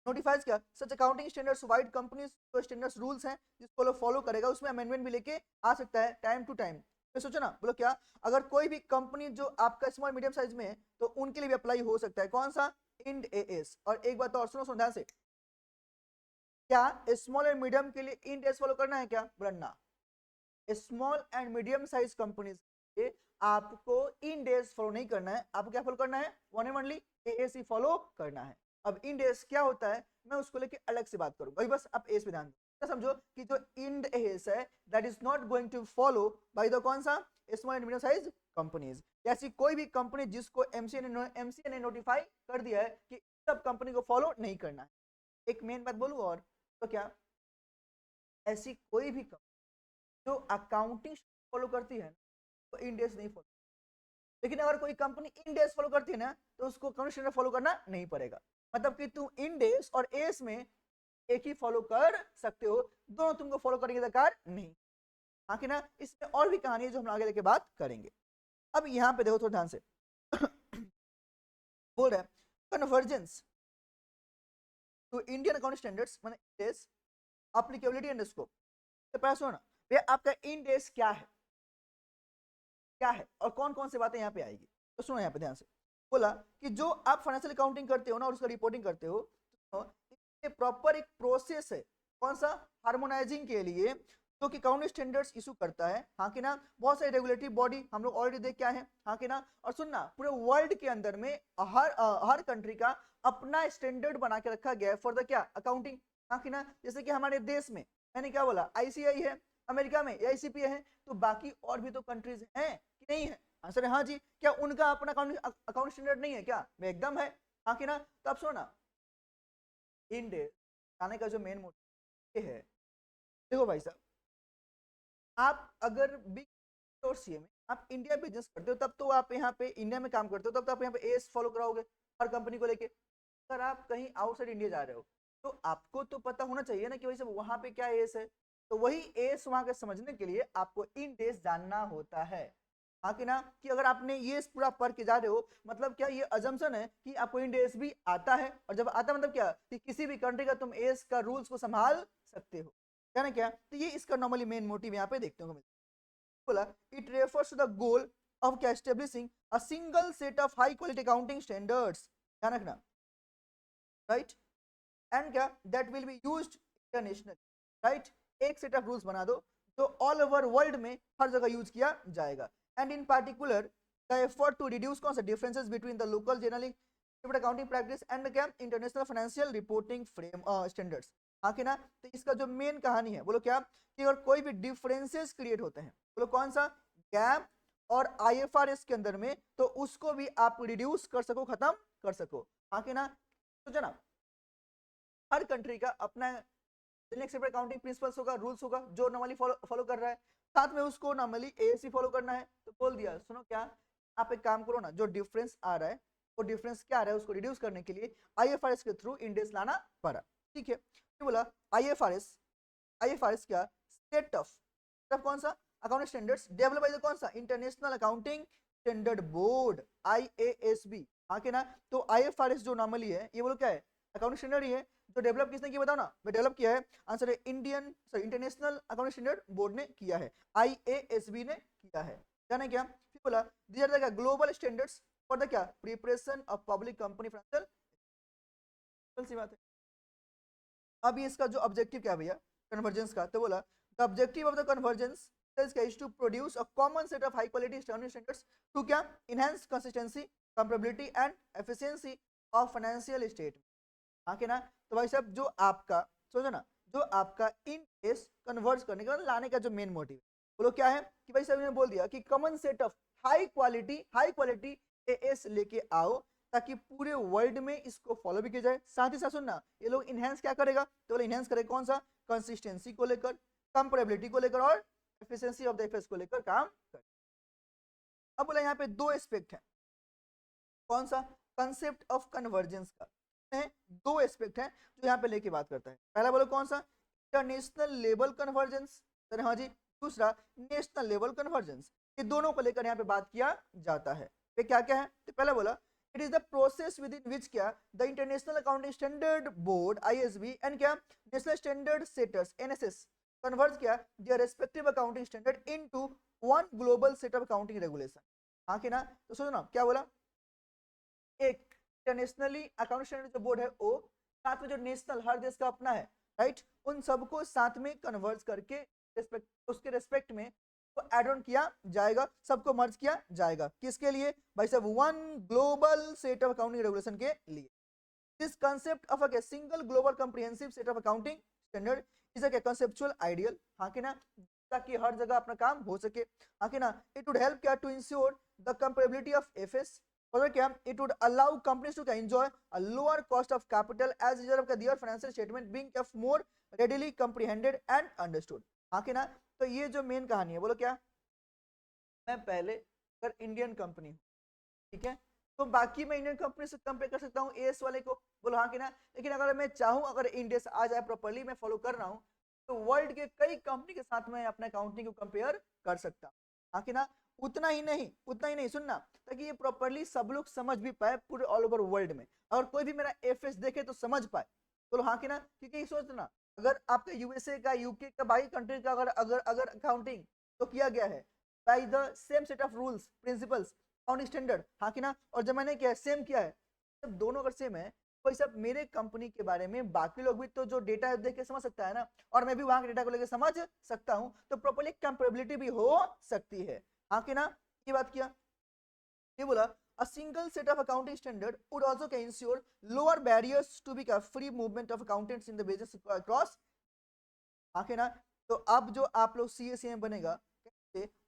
notifies क्या? Such accounting standards vide companies, जो स्टैंडर्ड्स रूल्स हैं जिसको लोग फॉलो करेगा, उसमें अमेंडमेंट भी लेके आ सकता है टाइम टू टाइम। तो सोचो ना, बोलो क्या? अगर कोई भी कंपनी जो आपका स्मॉल मीडियम साइज में है तो उनके लिए भी अप्लाई हो सकता है। कौन सा? Ind AS। और एक बात और सुनो ध्यान से, क्या स्मॉल एंड मीडियम के लिए इंड AS फॉलो करना है क्या? बोला ना, small and medium size companies के आपको इंड AS फॉलो नहीं करना है। आपको क्या फॉलो करना है? One and only AS he follow करना है। अब इंड AS क्या होता है मैं उसको लेके अलग से बात करूंगा, बस आप एस पे ध्यान दो। समझो कि जो इंड AS है that is not going to follow by the कौन सा? Small and medium size companies. ऐसी कोई भी कंपनी जिसको MCA ने नोटिफाई कर दिया है कि सब कंपनी को फॉलो नहीं करना है। एक मेन बात बोलूं और, तो क्या ऐसी कोई भी कंपनी जो अकाउंटिंग फॉलो करती है तो इंड AS नहीं फॉलो, लेकिन अगर कोई कंपनी इंड AS फॉलो करती है ना तो उसको अकाउंटिंग स्टैंडर्ड फॉलो करना नहीं पड़ेगा। मतलब कि तुम इंड AS और AS में एक ही फॉलो कर सकते हो, दोनों तुमको फॉलो करने की दरकार नहीं। हाँ कि ना? इसमें और भी कहानी है जो हम आगे लेके बात करेंगे। अब यहाँ पे देखो थोड़ा ध्यान से बोल रहा है convergence to Indian accounting standards माने इंड एप्लीकेबिलिटी एंड स्कोप। तो पहले सुनो ना भैया, आपका इंड AS क्या है, क्या है और कौन कौन सी बातें यहाँ पे आएगी। तो सुनो यहाँ पे ध्यान से, बोला कि जो आप फाइनेंशियल अकाउंटिंग करते हो ना और उसका रिपोर्टिंग करते हो, तो प्रॉपर एक प्रोसेस है। कौन सा? हार्मोनाइजिंग के लिए, जो कि अकाउंटिंग स्टैंडर्ड्स इशू करता है। हाँ कि ना? बहुत सारी रेगुलेटरी बॉडी हम लोग ऑलरेडी देख के आए हैं। हाँ कि ना? और सुनना, पूरे वर्ल्ड के अंदर में हर कंट्री का अपना स्टैंडर्ड बना के रखा गया है फॉर द क्या? अकाउंटिंग। हाँ कि ना? जैसे कि हमारे देश में मैंने क्या बोला? ICAI है, अमेरिका में AICPA है, तो बाकी और भी तो कंट्रीज हैं कि नहीं है? आंसर है हाँ जी। क्या उनका अपना अकाउंट स्टैंडर्ड नहीं है क्या? एकदम है। हाँ कि ना? तो अब सुनो ना, इंड आने का जो मेन मोटिव है, देखो भाई साहब, आप अगर बिग और सीए में आप इंडिया बिजनेस करते हो तब तो आप यहाँ पे इंडिया में काम करते हो, तब तो आप यहाँ पे एस फॉलो कराओगे हर कंपनी को लेके। अगर आप कहीं आउटसाइड इंडिया जा रहे हो तो आपको तो पता होना चाहिए ना कि भाई साहब वहाँ पे क्या एस है। तो वही एस वहाँ के समझने के लिए आपको इन डेज जानना होता है। हाँ कि ना? कि अगर आपने ये पूरा पढ़ के जा रहे हो, मतलब क्या ये अजम्पशन है कि आपको इंड एस भी आता है, और जब आता मतलब क्या कि किसी भी कंट्री का तुम एस का रूल्स को संभाल सकते हो। क्या ना? क्या तो ये इसका नॉर्मली मेन मोटिव यहाँ पे देखते हो। बोला it refers to the goal of क्या? Establishing a single set of high quality accounting standards. ध्यान रखना, राइट। एंड क्या? That will be used international, right. एक सेट ऑफ रूल्स बना दो जो ऑल ओवर वर्ल्ड में हर जगह यूज किया जाएगा। And in particular the effort to reduce कौन सा? Differences between the local generally accounting practice and क्या? International financial reporting frame standards. हाँ कि ना? तो इसका जो मेन कहानी है, बोलो क्या? कि अगर कोई भी डिफरेंसेस क्रिएट होते हैं, बोलो कौन सा? गैप और IFRS के अंदर में, तो उसको भी आप रिड्यूस कर सको, खत्म कर सको। हाँ कि ना? तो जना हर कंट्री का अपना अकाउंटिंग प्रिंसिपल्स होगा, रूल्स होगा, जो नॉर्मली फॉलो कर रहा है, साथ में उसको नॉर्मली AS फॉलो करना है। तो बोल दिया सुनो क्या, आप एक काम करो ना, जो डिफरेंस आ रहा है वो डिफरेंस क्या आ रहा है उसको रिड्यूस करने के लिए IFRS के थ्रू इंडेक्स लाना पड़ा। ठीक है, तो बोला IFRS क्या? सेट ऑफ कौन सा? Accounting standards develop by the कौन सा? International accounting standard board IASB, हाँ के ना। तो IFRS जो नॉर्मली है ये बोलो क्या है, अकाउंटिंग स्टैंडर्ड ही है। जो डेवलप किसने किया बताओ ना, मैं डेवलप किया है, आंसर है इंटरनेशनल अकाउंटिंग स्टैंडर्ड बोर्ड ने किया है, IASB ने किया है। जाने क्या फिर बोला, these are the global standards for the क्या preparation of public company financial, सी बात है। अब ये इसका जो ऑब्जेक्टिव क्या है भैया कन्वर्जेंस का, तो बोला the objective of the convergence is to produce a common set of high quality standards to क्या enhance consistency, comparability and efficiency of financial statement, हाँ के ना। तो भाई साहब जो आपका सोचो ना, जो आपका इन केस कन्वर्ट करने का लाने का जो मेन मोटिव बोलो क्या है कि भाई साहब ने बोल दिया कि common set of high quality as लेके आओ ताकि पूरे वर्ल्ड में इसको फॉलो भी किया जाए। साथ ही साथ सुनना ये लोग इनहेंस क्या करेगा, तो बोले इनहेंस करेगा कौन सा, कंसिस्टेंसी को लेकर, कंपेरेबिलिटी को लेकर और एफिशिएंसी ऑफ द एफएस को लेकर काम कर। अब बोला यहाँ पे दो एस्पेक्ट है, कौन सा, कंसेप्ट ऑफ कन्वर्जेंस का है, दो एस्पेक्ट है जो यहाँ पे लेके बात करता है। पहला बोलो कौन सा, इंटरनेशनल लेवल कन्वर्जेंस, हाँ जी। दूसरा नेशनल लेवल कन्वर्जेंस, ये दोनों को लेकर यहाँ पे बात किया जाता है। ये क्या क्या है, तो पहला बोला it is the process within which क्या the international accounting standard board ISB and क्या national standard setters NSS convert क्या their respective accounting standard into one global set of accounting regulation, हाँ कि ना। तो सुनो ना क्या बोला, एक इंटरनेशनली अकाउंटिंग स्टैंडर्ड जो बोर्ड है वो, साथ में जो नेशनल हर देश का अपना है राइट, उन सबको साथ में कन्वर्ट करके उसके रेस्पेक्ट में तो एड ऑन किया जाएगा, सबको मर्ज किया जाएगा, किसके लिए भाई साहब, one global set of accounting regulation के लिए। This concept of a single global comprehensive set of accounting standard is a conceptual ideal, हाँ कि ना, ताकि हर जगह अपना काम हो सके, हाँ कि ना। इट वुड हेल्प क्या to ensure the comparability of FS, और क्या it would allow companies to enjoy a lower cost of capital as result of their financial statement being of more readily comprehended and understood, हाँ कि ना। तो ये जो मेन कहानी है बोलो क्या, मैं पहले अगर इंडियन कंपनी हूँ ठीक है, तो बाकी मैं इंडियन कंपनी से कंपेयर कर सकता हूँ एएस वाले को, बोलो हाँ कि ना। लेकिन अगर मैं चाहूँ, अगर इंडिया से आ जाए प्रॉपर्ली मैं फॉलो कर रहा हूँ, तो वर्ल्ड के कई कंपनी के साथ मैं अपने अकाउंटिंग को कंपेयर कर सकता हूँ, हाँ कि ना। उतना ही नहीं सुनना, ताकि ये प्रॉपर्ली सब लोग समझ भी पाए पूरे ऑल ओवर वर्ल्ड में, और कोई भी मेरा एफएस देखे तो समझ पाए, बोलो हाँ कि ना। क्योंकि सोचना अगर आपका यूएसए का यूके का बाकी कंट्री का अगर अगर अगर अकाउंटिंग तो किया गया है by the same set of rules principles accounting standard, हाँ कि ना, और जब मैंने क्या सेम किया है, जब दोनों अगर सेम है तो सब मेरे कंपनी के बारे में बाकी लोग भी तो जो डेटा देख के समझ सकता है ना, और मैं भी वहां के डेटा को लेकर समझ सकता हूं, तो प्रॉपर्ली कंपेरेबिलिटी भी हो सकती है, हाँ कि ना। ये बात किया, ये बोला a single set of accounting standard would also can ensure lower barriers to be free movement of accountants in the business across, हाँ कि ना। तो अब जो आप लोग CACM बनेगा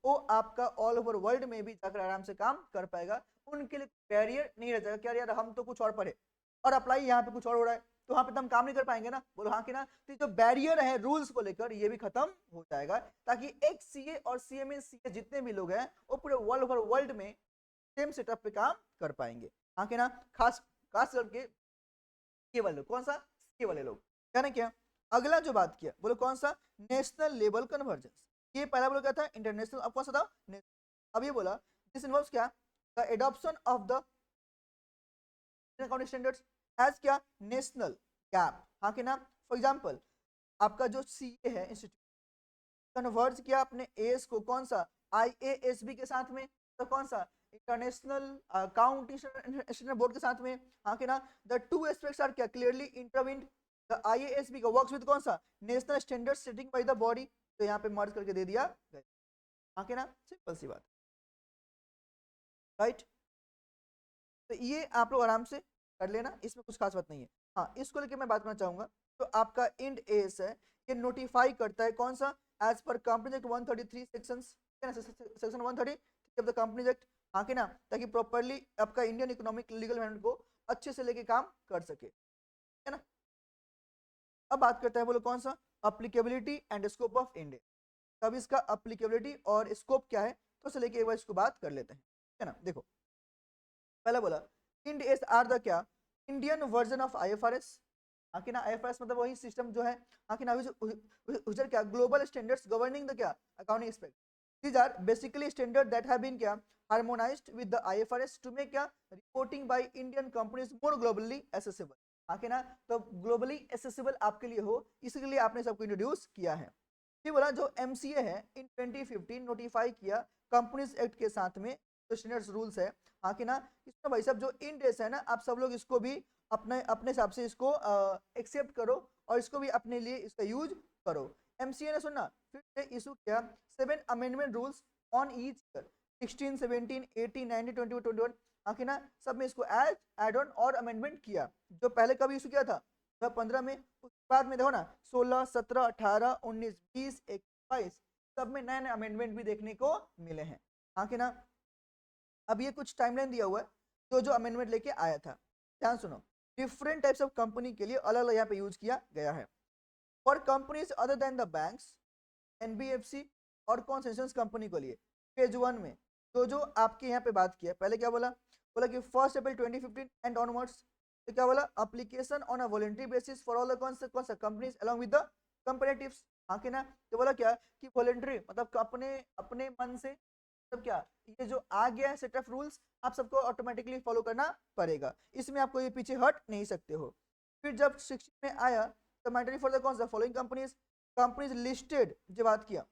वो आपका ऑल ओवर वर्ल्ड में भी जाकर आराम से काम कर पाएगा, उनके लिए बैरियर नहीं रह जाएगा क्या यार हम तो कुछ और पढ़े और अप्लाई यहाँ पे कुछ और हो रहा है, तो वहां पे तो हम काम नहीं कर पाएंगे ना, बोलो हाँ कि ना। तो जो बैरियर है रूल्स को लेकर ये भी खत्म हो जाएगा, ताकि एक CA और CMA CA जितने भी लोग हैं वो पूरे वर्ल्ड ओवर वर्ल्ड में सेम सेटअप पे काम कर पाएंगे, हाँ कि ना। खास खास करके ये वाले लोग, कौन सा, ये वाले लोग, यानी क्या। अगला जो बात किया बोलो कौन सा, नेशनल लेवल कन्वर्जेंस, ये पहला बोला क्या था इंटरनेशनल, अब कौन सा था, अब ये बोला दिस इन्वॉल्व्स क्या, the adoption of the accounting standards as क्या नेशनल गैप, हाँ कि ना। फॉर एग्जांपल आपका जो CA है इंस्टीट्यूट कन्वर्ज किया अपने एएस को कौन सा IASB के साथ में, तो कौन सा इंटरनेशनल अकाउंटिंग स्टैंडर्ड बोर्ड के साथ में, हाँ कि ना। द टू एस्पेक्ट्स आर क्या क्लियरली इंटरविंड, द IASB का वर्क्स विद कौन सा national standard setting by the body, तो यहाँ पे मर्ज करके दे दिया गया, हाँ कि ना, सिंपल सी बात राइट। तो ये आप लोग आराम से कर लेना, इसमें कुछ खास बात नहीं है। हाँ इसको लेके मैं बात करना चाहूंगा, तो आपका इंड एस है ये नोटिफाई करता है कौन सा, as per company act 133 sections, section 130 of the company act, हाँ कि ना, ताकि प्रॉपर्ली आपका इंडियन इकोनॉमिक लीगल मैनेजमेंट को अच्छे से लेके काम कर सके, है ना। अब बात करते हैं बोलो कौन सा, applicability and scope of India, तब इसका अप्लीकेबिलिटी और स्कोप क्या है, तो उसे लेके एक बार इसको बात कर लेते हैं, है ना। देखो पहला बोला इंड एस आर द क्या इंडियन वर्जन ऑफ IFRS, हाँ कि ना। IFRS मतलब वही सिस्टम जो है, हाँ कि ना, which क्या ग्लोबल स्टैंडर्ड्स गवर्निंग द क्या accounting aspect, these are basically standard that have been क्या harmonized with the IFRS to make क्या reporting by Indian companies more globally accessible. आके ना, तो ग्लोबली एसेसिबल आपके लिए हो, इसके लिए आपने सबको इंट्रोड्यूस किया है। फिर बोला जो MCA है इन 2015 नोटिफाई किया कंपनीज एक्ट के साथ में जो स्टैंडर्ड्स रूल्स है। हाँ कि ना, इसमें भाई साहब जो इन डेस है ना, आप सब लोग इसको भी अपने अपने हिसाब से इसको एक्सेप्ट करो और इसको भी अपने लिए इसका यूज करो। MCA ने सुनना फिर से इशू किया 7 amendment rules on each year 16, 17, 18, 19, 20, 21। हाँ कि ना, सब में इसको एड ऑन और अमेंडमेंट किया। जो पहले कभी इशू किया था 2015 में, उसके बाद में देखो ना 16, 17, 18, 19, 20, 21 सब में नए नए अमेंडमेंट भी देखने को मिले हैं। हाँ कि ना, अब ये कुछ टाइमलाइन दिया हुआ है जो जो अमेंडमेंट लेके आया था। ध्यान सुनो, डिफरेंट टाइप्स ऑफ कंपनी के लिए अलग अलग यहाँ पे यूज किया गया है। For companies other than the banks, NBFC और कॉन्सेशंस कंपनी के लिए फेज 1 में जो जो आपके यहाँ पे बात किया, पहले क्या बोला, बोला कि 1 अप्रैल 2015 एंड ऑनवर्ड्स, तो क्या बोला, application on a voluntary basis for all the कौन सा companies along with the comparatives. हाँ कि ना, तो बोला क्या कि वॉलंटरी मतलब अपने अपने मन से, मतलब क्या, ये जो आ गया है सेट ऑफ रूल्स आप सबको ऑटोमेटिकली फॉलो करना पड़ेगा, इसमें आपको ये पीछे हट नहीं सकते हो। फिर जब 16 में आया तो मैंडेटरी फॉर द कौन सा फॉलोइंग कंपनीज लिस्टेड, जो बात किया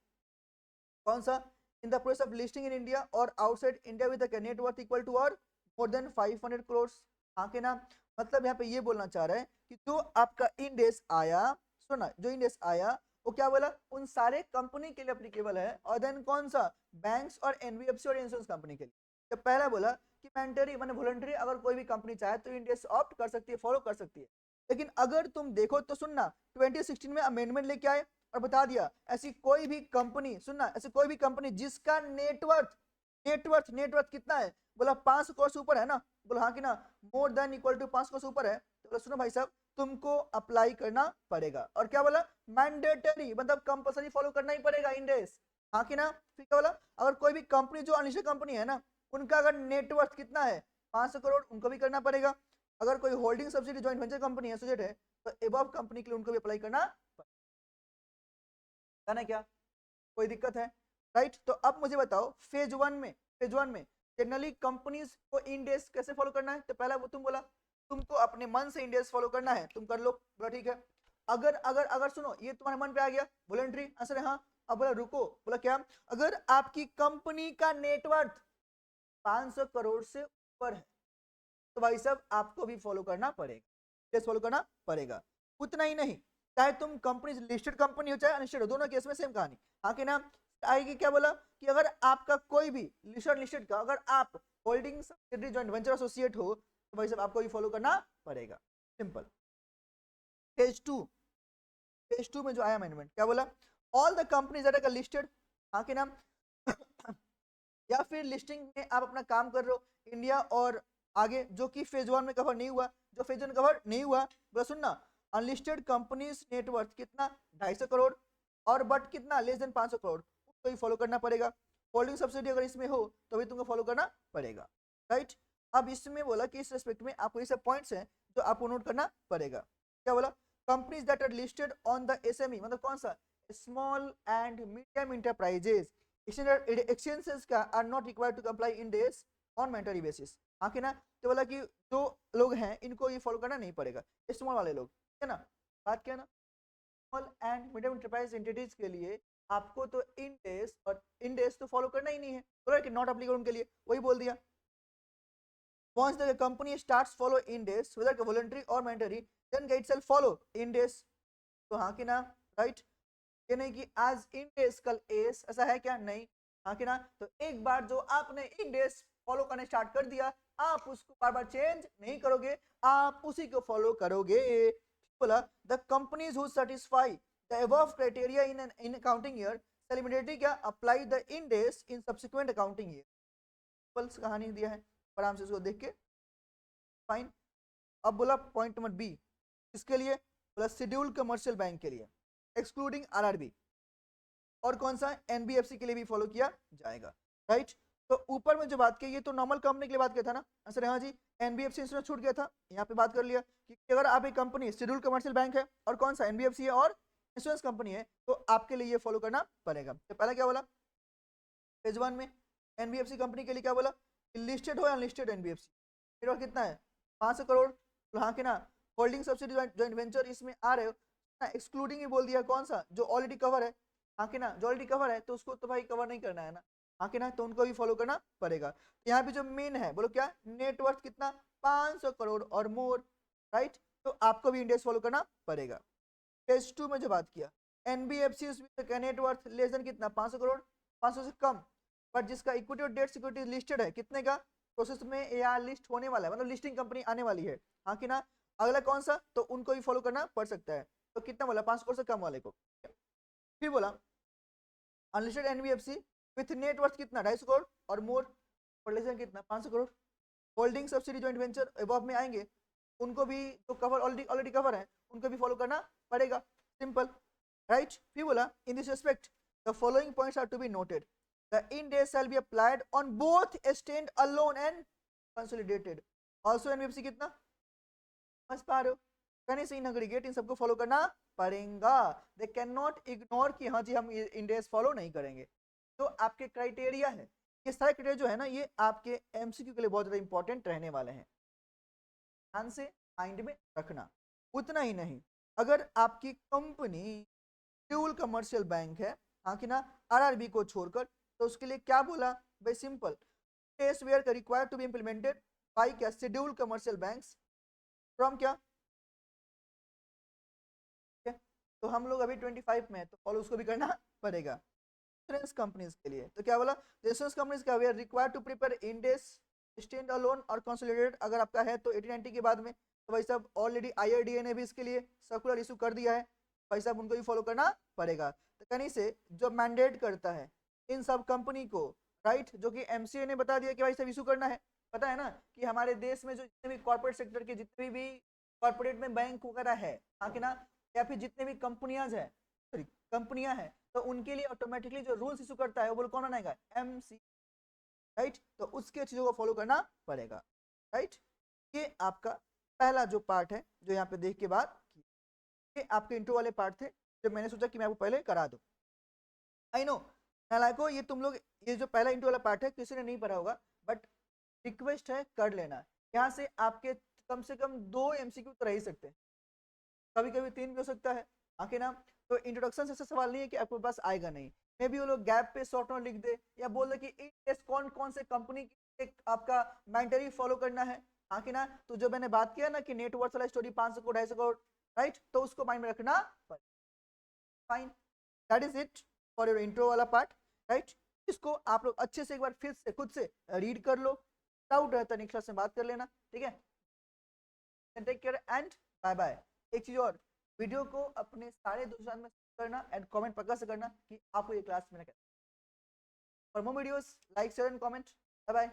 कौन सा, in the process of listing in India और outside India with the net worth equal to और मोर देन 500 करोड़। हाँ के ना, मतलब यहाँ पे ये बोलना चाह रहा है कि जो आपका इंडेक्स आया, सुना, जो इंडेक्स आया वो क्या बोला, उन सारे कंपनी के लिए एप्लीकेबल है, और देन कौन सा, बैंक्स और NBFC और इंश्योरेंस कंपनी के लिए। तो पहला बोला कि मैंडेटरी माने वॉलंटरी, अगर कोई भी कंपनी चाहे तो इंडेक्स ऑप्ट कर सकती है, फॉलो कर सकती है। लेकिन अगर तुम देखो तो सुनना 2016 में अमेंडमेंट लेके आए और बता दिया ऐसी कोई भी कंपनी, सुनना, ऐसी कोई भी कंपनी जिसका नेटवर्थ कितना है, बोला 500 करोड़ से ऊपर है ना, बोला हाँ कि ना, more than equal to 500 crore से ऊपर है, तो बोला सुनो भाई साहब तुमको अप्लाई करना पड़ेगा। और क्या बोला, मैंडेटरी मतलब कंपलसरी फॉलो करना ही पड़ेगा इंडेक्स। हाँ कि ना, फिर क्या बोला, अगर कोई भी कंपनी जो अनलिस्टेड कंपनी है ना, उनका अगर नेटवर्थ कितना है 500 करोड़, उनको भी करना पड़ेगा। अगर कोई holding subsidy joint venture company associate है तो एबव कंपनी के लिए उनको भी अप्लाई करना है क्या, कोई दिक्कत है, राइट। तो अब मुझे बताओ फेज वन में जनरली कंपनीज को इंडेक्स कैसे फॉलो करना है, तो पहला वो तुम बोला तुमको अपने मन से इंडेक्स फॉलो करना है, तुम कर लो, बोला ठीक है। अगर अगर अगर सुनो, ये तुम्हारे मन पे आ गया वॉलंटरी आंसर है हाँ, अब बोला रुको, बोला क्या, अगर आपकी कंपनी का नेटवर्थ 500 करोड़ से ऊपर है तो भाई साहब आपको भी फॉलो करना पड़ेगा, फॉलो करना पड़ेगा। उतना ही नहीं, चाहे तुम कंपनी लिस्टेड कंपनी हो चाहे अनलिस्टेड हो, दोनों केस में सेम कहानी। हाँ कि ना, आएगी क्या बोला कि अगर आपका कोई भी लिस्टेड का अगर आप holding subsidiary joint venture associate हो तो भाई साहब आपको भी फॉलो करना पड़ेगा, सिंपल। फेज टू में जो आया अमेंडमेंट क्या बोला, all the companies that are listed, हाँ कि ना, या फिर लिस्टिंग में आप अपना काम कर रहे हो इंडिया और आगे, जो कि फेज 1 में कवर नहीं हुआ, जो फेज 1 कवर नहीं हुआ, बोला सुनना, अनलिस्टेड कंपनीज नेटवर्थ कितना 250 करोड़ और बट कितना लेस देन 500 करोड़, उसको ही फॉलो करना पड़ेगा। होल्डिंग सब्सिडी अगर इसमें हो तो भी तुमको फॉलो करना पड़ेगा, राइट। अब इसमें बोला कि इस रेस्पेक्ट में आपको ये सब पॉइंट्स हैं जो आपको नोट करना पड़ेगा। क्या बोला, companies that are listed on the SME मतलब कौन सा, small and medium enterprises exchanges का are not required to comply in days on mandatory basis. हाँ कि ना, तो बोला कि जो लोग हैं इनको ये फॉलो करना नहीं पड़ेगा, स्मॉल वाले लोग, है ना, बात क्या ना, small and medium enterprise entities के लिए आपको तो इंडेस तो फॉलो करना ही नहीं है, बोला कि नॉट एप्लीकेबल उनके लिए, वही बोल दिया। Once the company starts follow Ind-AS, whether voluntary or mandatory, then it itself follow Ind-AS। तो हाँ कि ना, राइट, ये नहीं कि आज Ind-AS कल AS, ऐसा है क्या, नहीं। हाँ कि ना, तो एक बार जो आपने Ind-AS फॉलो करने स्टार्ट कर दिया, आप उसको बार बार चेंज नहीं करोगे, आप उसी को फॉलो करोगे। बोला the companies who satisfy the above criteria in accounting year shall immediately क्या apply the Ind-AS in subsequent accounting year. Pulse कहानी दिया है, आराम से इसको देख के फाइन। अब बोला पॉइंट नंबर बी, इसके लिए बोला शेड्यूल कमर्शियल बैंक के लिए एक्सक्लूडिंग RRB, और कौन सा, NBFC के लिए भी फॉलो किया जाएगा, राइट। तो ऊपर में जो बात की ये तो नॉर्मल कंपनी के लिए बात किया था ना, आंसर हाँ जी, NBFC इंश्योरेंस छूट गया था, यहाँ पे बात कर लिया कि अगर आप एक कंपनी शेड्यूल कमर्शियल बैंक है और कौन सा NBFC है और इंश्योरेंस कंपनी है तो आपके लिए ये फॉलो करना पड़ेगा। तो पहला क्या बोला, फेज 1 में एनबीएफसी कंपनी के लिए क्या बोला, लिस्टेड हो या अनलिस्टेड एनबीएफसी, नेटवर्थ कितना है 500 करोड़। तो हाँ कि ना, होल्डिंग सब्सिडी जॉइंट वेंचर इसमें आ रहे हो ना, एक्सक्लूडिंग ही बोल दिया, कौन सा जो ऑलरेडी कवर है, हाँ कि ना, जो ऑलरेडी कवर है तो उसको तो भाई कवर नहीं करना है ना, हाँ कि ना, तो उनको भी फॉलो करना पड़ेगा। यहाँ पे जो मेन है बोलो क्या, नेटवर्थ कितना 500 करोड़ और मोर, राइट, तो आपको भी इंडेक्स फॉलो करना पड़ेगा। फेज 2 में जो बात किया, एनबीएफसी का नेटवर्थ लेस देन कितना 500 करोड़, 500 से कम, बट जिसका इक्विटी और डेट सिक्योरिटी लिस्टेड है कितने का, प्रोसेस में या लिस्ट होने वाला है, मतलब लिस्टिंग कंपनी आने वाली है, हाँ कि ना। अगला कौन सा, तो उनको भी फॉलो करना पड़ सकता है। तो कितना बोला 500 करोड़ से कम वाले को। फिर बोला अनलिस्टेड एनबीएफसी विथ नेटवर्थ कितना 250 करोड़ और मोर, और लेस देन कितना 500 crore, holding subsidy joint venture above में आएंगे, उनको भी तो कवर ऑलरेडी कवर है, उनको भी फॉलो करना पड़ेगा, सिंपल, राइट। फिर बोला in this respect the following points are to be noted, the Ind AS shall be applied on both stand alone and consolidated, also NBFC कितना, समझ पा रहे हो, कहने से इन एग्रीगेट इन सबको फॉलो करना पड़ेगा, दे कैन नॉट इग्नोर कि हाँ जी हम इंडेक्स फॉलो नहीं करेंगे। तो आपके क्राइटेरिया है, ये सारे क्राइटेरिया जो है ना, ये आपके एमसीक्यू के लिए बहुत ज्यादा इंपॉर्टेंट रहने वाले हैं, ध्यान से माइंड में रखना। उतना ही नहीं, अगर आपकी कंपनी ड्यूल कमर्शियल बैंक है, हाँ कि ना, आरआरबी को छोड़कर, तो उसके लिए क्या बोला भाई, सिंपल, टेस्ट वेयर का required to be implemented by क्या, शेड्यूल कमर्शियल बैंक्स फ्रॉम क्या, तो हम लोग अभी 25 में है, तो फॉलो उसको भी करना पड़ेगा। इंश्योरेंस कंपनीज के लिए तो क्या बोला, इंश्योरेंस कंपनीज का were required to prepare index stand alone और कंसोलिडेटेड, अगर आपका है तो 1890 के बाद में, तो भाई साहब ऑलरेडी आईआरडीए ने भी इसके लिए सर्कुलर इशू कर दिया है, भाई साहब उनको भी फॉलो करना पड़ेगा। तो कहीं से जो मैंडेट करता है इन सब कंपनी को, राइट, जो कि एमसीए ने बता दिया कि भाई सब इशू करना है, पता है ना कि हमारे देश में जो जितने भी कॉर्पोरेट सेक्टर के जितने भी कॉर्पोरेट में बैंक वगैरह है, हाँ कि ना, या फिर जितने भी कंपनियां है, सॉरी कंपनियां हैं, तो उनके लिए ऑटोमेटिकली जो रूल्स इशू करता है वो कौन बनाएगा, एमसी, राइट, तो उसके चीजों को फॉलो करना पड़ेगा, राइट। ये आपका पहला जो पार्ट है जो यहाँ पे देख के बाद, ये आपके इंट्रो वाले पार्ट थे जो मैंने सोचा कि मैं आपको पहले करा दूं। आई नो नालायको, ये तुम लोग ये जो पहला इंट्रो वाला पार्ट है किसी ने नहीं पढ़ा होगा, बट रिक्वेस्ट है कर लेना, यहाँ से आपके कम से कम 2 एमसीक्यू तो रह ही सकते हैं, कभी कभी 3 भी हो सकता है, आके ना। तो इंट्रोडक्शन से ऐसा सवाल नहीं है कि आपके पास आएगा नहीं, मे बी वो लोग गैप पे शॉर्ट नोट लिख दे या बोल दे कि टेस्ट कौन कौन से कंपनी की एक आपका मैंडेटरी फॉलो करना है, हाँ कि ना। तो जो मैंने बात किया ना कि नेटवर्थ वाला स्टोरी 500 करोड़ 250 करोड़, राइट, तो उसको माइंड में रखना, fine, that is it for your intro वाला पार्ट, राइट। इसको आप लोग अच्छे से एक बार फिर से खुद से रीड कर लो, डाउट रहता है नेक्स्ट क्लास में बात कर लेना, ठीक है, take care and bye bye. एक चीज और, वीडियो को अपने सारे दोस्तों में करना एंड कमेंट पक्का से करना कि आपको ये क्लास में for more videos like share and comment, bye bye.